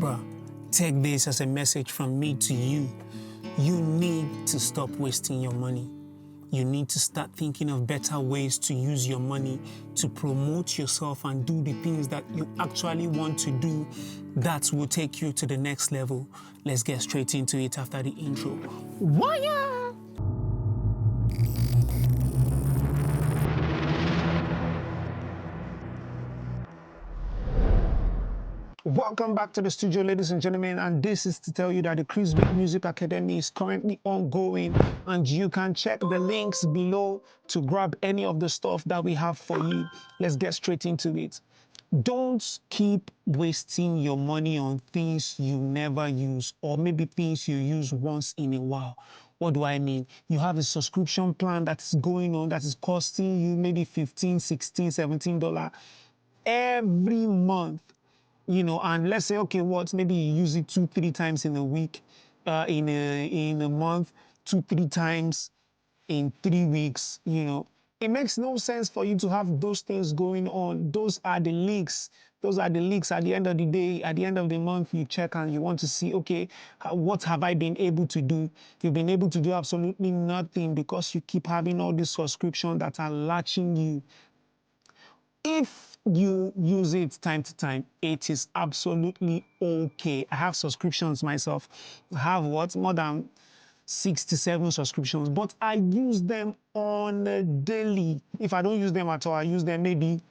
Bruh, take this as a message from me to you. You need to stop wasting your money. You need to start thinking of better ways to use your money to promote yourself and do the things that you actually want to do that will take you to the next level. Let's get straight into it after the intro. Wire! Welcome back to the studio, ladies and gentlemen, and this is to tell you that the Krizbeatz Music Academy is currently ongoing, and you can check the links below to grab any of the stuff that we have for you. Let's get straight into it. Don't keep wasting your money on things you never use, or maybe things you use once in a while. What do I mean? You have a subscription plan that is going on that is costing you maybe $15, $16, $17 every month. And let's say, okay, maybe you use it 2-3 times in a week, in a month, 2-3 times in 3 weeks. It makes no sense for you to have those things going on. Those are the leaks. Those are the leaks. At the end of the day, at the end of the month, you check and you want to see, okay, what have I been able to do? You've been able to do absolutely nothing because you keep having all these subscriptions that are latching you. If you use it time to time, it is absolutely okay. I have subscriptions myself. I have more than 67 subscriptions, but I use them on a daily. If I don't use them at all, I use them maybe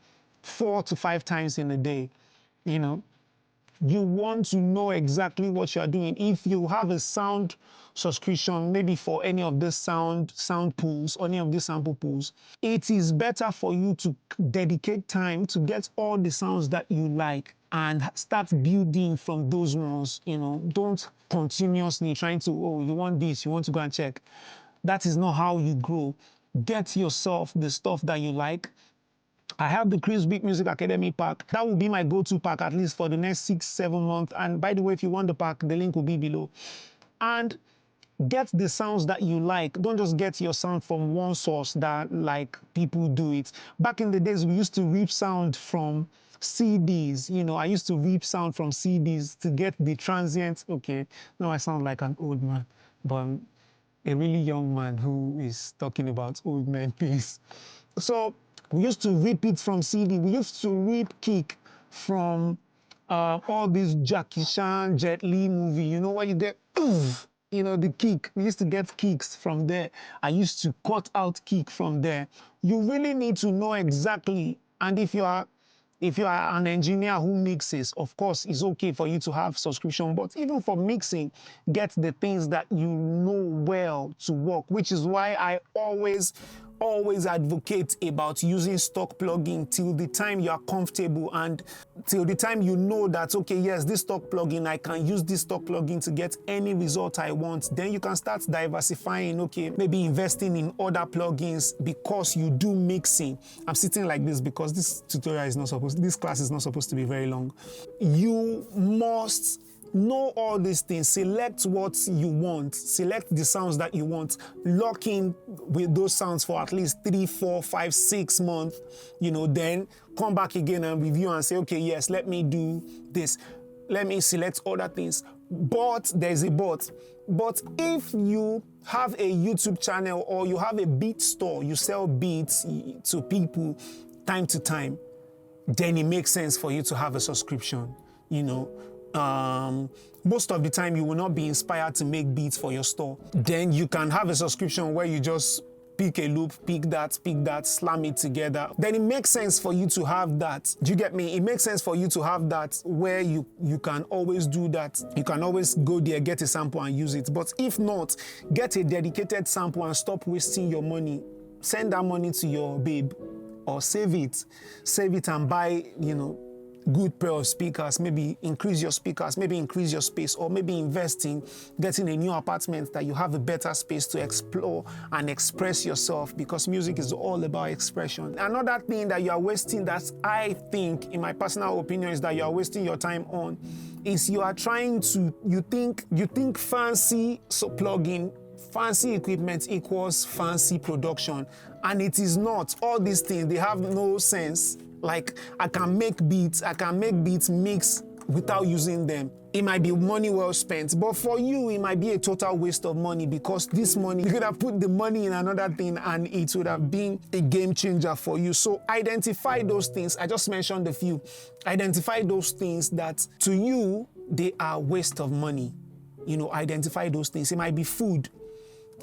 4 to 5 times in a day. You want to know exactly what you are doing. If you have a sound subscription, maybe for any of the sound pools, or any of these sample pools, it is better for you to dedicate time to get all the sounds that you like and start building from those ones. Don't continuously trying to, you want this, you want to go and check. That is not how you grow. Get yourself the stuff that you like. I have the Krizbeatz Music Academy pack. That will be my go-to pack at least for the next 6-7 months. And by the way, if you want the pack, the link will be below. And get the sounds that you like. Don't just get your sound from one source that like people do it. Back in the days, we used to rip sound from CDs. I used to rip sound from CDs to get the transient. Okay, now I sound like an old man, but I'm a really young man who is talking about old man things. So we used to rip it from CD. We used to rip kick from all these Jackie Chan, Jet Li movie. What you get? The kick. We used to get kicks from there. I used to cut out kick from there. You really need to know exactly. And if you are an engineer who mixes, of course, it's okay for you to have subscription. But even for mixing, get the things that you know well to work, which is why I always advocate about using stock plugin till the time you are comfortable and till the time you know that, okay, yes, this stock plugin, I can use this stock plugin to get any result I want. Then you can start diversifying, okay, maybe investing in other plugins because you do mixing. I'm sitting like this because this class is not supposed to be very long. You must know all these things. Select what you want. Select the sounds that you want. Lock in with those sounds for at least 3, 4, 5, 6 months. Then come back again and review and say, okay, yes, let me do this. Let me select other things. But there's a but. But if you have a YouTube channel or you have a beat store, you sell beats to people time to time, then it makes sense for you to have a subscription. Most of the time you will not be inspired to make beats for your store. Then you can have a subscription where you just pick a loop, pick that, slam it together. Then it makes sense for you to have that. Do you get me? It makes sense for you to have that where you can always do that. You can always go there, get a sample and use it. But if not, get a dedicated sample and stop wasting your money. Send that money to your babe or save it and buy, good pair of speakers, maybe increase your speakers, maybe increase your space, or maybe invest in getting a new apartment that you have a better space to explore and express yourself, because music is all about expression. Another thing that you are wasting, that I think, in my personal opinion, is that you are wasting your time on, is you think fancy plugin, fancy equipment equals fancy production, and it is not. All these things, they have no sense. Like, I can make beats mix without using them, it might be money well spent. But for you, it might be a total waste of money, because this money, you could have put the money in another thing and it would have been a game changer for you. So identify those things. I just mentioned a few. Identify those things that to you, they are waste of money. Identify those things. It might be food.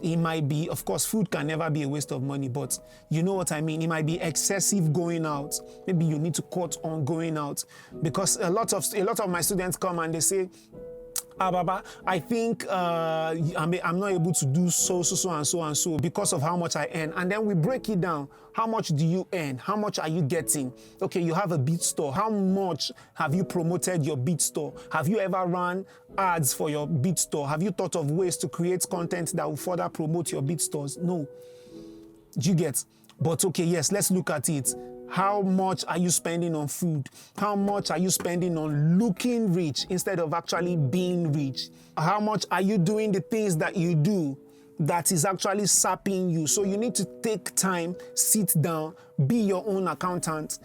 It might be, of course, food can never be a waste of money, but you know what I mean. It might be excessive going out. Maybe you need to cut on going out, because a lot of my students come and they say, Baba, I think I'm not able to do so and so because of how much I earn. And then we break it down. How much do you earn? How much are you getting? Okay, you have a beat store. How much have you promoted your beat store? Have you ever run ads for your beat store? Have you thought of ways to create content that will further promote your beat stores? No. Do you get? But okay, yes, let's look at it. How much are you spending on food? How much are you spending on looking rich instead of actually being rich? How much are you doing the things that you do that is actually sapping you? So you need to take time, sit down, be your own accountant,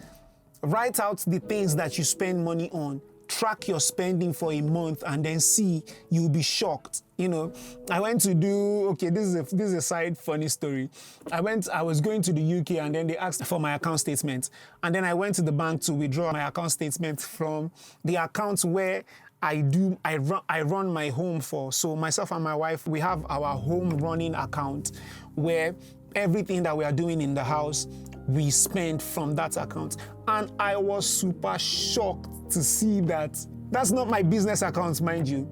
write out the things that you spend money on, track your spending for a month, and then see, you'll be shocked. I went to do, okay, this is a side funny story. I was going to the UK, and then they asked for my account statement. And then I went to the bank to withdraw my account statement from the account where I run my home for. So myself and my wife, we have our home running account where everything that we are doing in the house, we spend from that account. And I was super shocked to see that that's not my business account, mind you.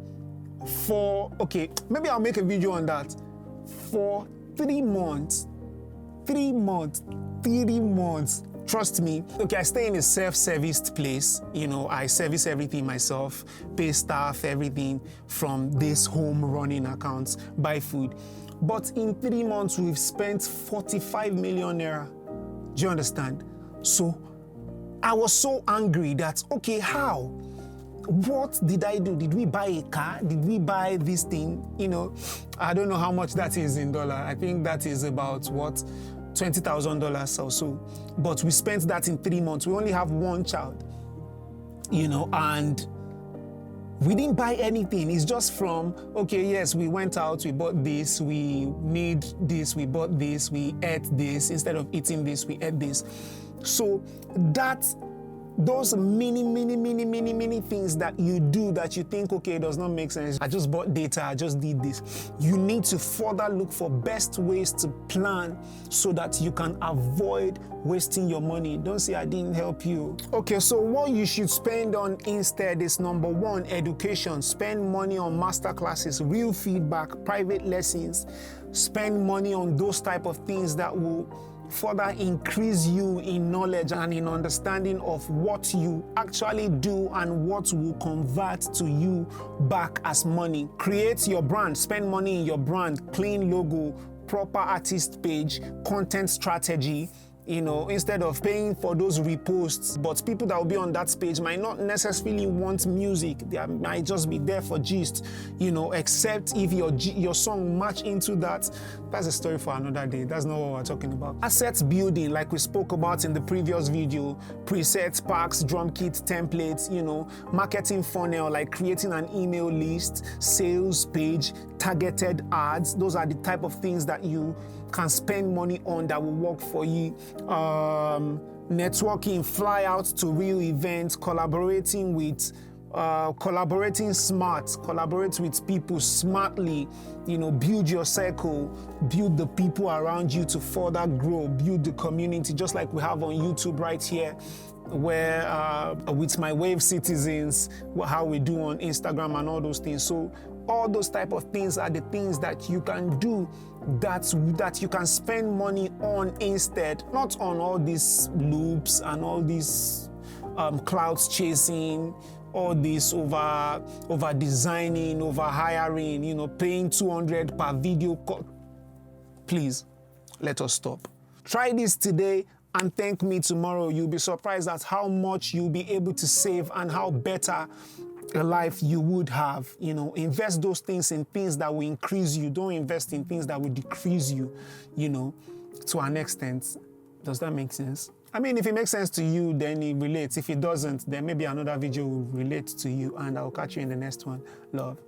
Maybe I'll make a video on that. For 3 months, trust me. Okay, I stay in a self-serviced place. I service everything myself, pay staff, everything from this home running accounts, buy food. But in 3 months, we've spent 45 million naira. Do you understand? So I was so angry that, okay, how? What did I do? Did we buy a car? Did we buy this thing? I don't know how much that is in dollar. I think that is about what? $20,000 or so. But we spent that in 3 months. We only have one child, and we didn't buy anything. It's just from, okay, yes, we went out, we bought this, we need this, we bought this, we ate this. Instead of eating this, we ate this. So those many things that you do that you think, okay, it does not make sense. I just bought data, I just did this. You need to further look for best ways to plan so that you can avoid wasting your money. Don't say I didn't help you. Okay, so what you should spend on instead is number 1, education. Spend money on master classes, real feedback, private lessons. Spend money on those type of things that will further increase you in knowledge and in understanding of what you actually do and what will convert to you back as money. Create your brand, spend money in your brand, clean logo, proper artist page, content strategy. Instead of paying for those reposts, but people that will be on that page might not necessarily want music. They might just be there for gist, except if your song match into that. That's a story for another day. That's not what we're talking about. Assets building, like we spoke about in the previous video, presets, packs, drum kit, templates, marketing funnel, like creating an email list, sales page, targeted ads. Those are the type of things that you can spend money on that will work for you. Networking, fly out to real events, collaborating smart, collaborate with people smartly, build your circle, build the people around you to further grow, build the community, just like we have on YouTube right here, where with my Wave citizens, how we do on Instagram and all those things. So all those type of things are the things that you can do that you can spend money on instead, not on all these loops and all these clouds chasing, all this over designing, over hiring, paying 200 per video. Please, let us stop. Try this today and thank me tomorrow. You'll be surprised at how much you'll be able to save and how better a life you would have. Invest those things in things that will increase you. Don't invest in things that will decrease you, to an extent. Does that make sense? I mean, if it makes sense to you, then it relates. If it doesn't, then maybe another video will relate to you, and I'll catch you in the next one. Love.